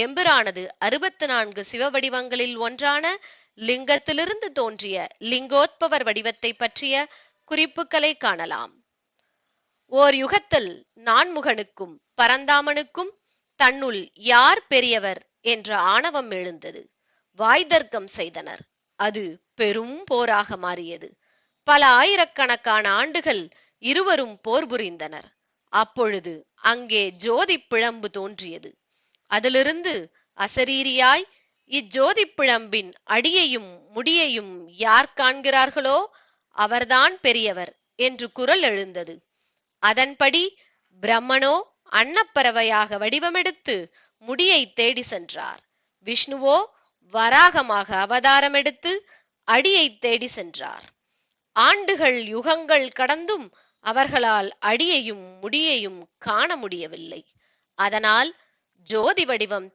எம்பிரானது 64 சிவ வடிவங்களில் ஒன்றான லிங்கத்திலிருந்து தோன்றிய லிங்கோத்பவர் வடிவத்தை பற்றிய குறிப்புகளை காணலாம். ஓர் யுகத்தில் நான்முகனுக்கும் பரந்தாமனுக்கும் தன்னுள் யார் பெரியவர் என்ற ஆணவம் எழுந்தது. வாய்தர்க்கம் செய்தனர். அது பெரும் போராக மாறியது. பல ஆயிரக்கணக்கான ஆண்டுகள் இருவரும் போர் புரிந்தனர். அப்பொழுது அங்கே ஜோதி பிழம்பு தோன்றியது. அதிலிருந்து அசரீரியாய் இஜ்ஜோதி பிழம்பின் அடியையும் முடியையும் யார் காண்கிறார்களோ அவர்தான் பெரியவர் என்று குரல் எழுந்தது. அதன்படி பிரம்மனோ அன்னப்பறவையாக வடிவமெடுத்து முடியை தேடி சென்றார். விஷ்ணுவோ வராகமாக அவதாரம் எடுத்து அடியை தேடி சென்றார். ஆண்டுகள் யுகங்கள் கடந்தும் அவர்களால் அடியையும் முடியையும் காண முடியவில்லை. அதனால் ஜோதி வடிவம்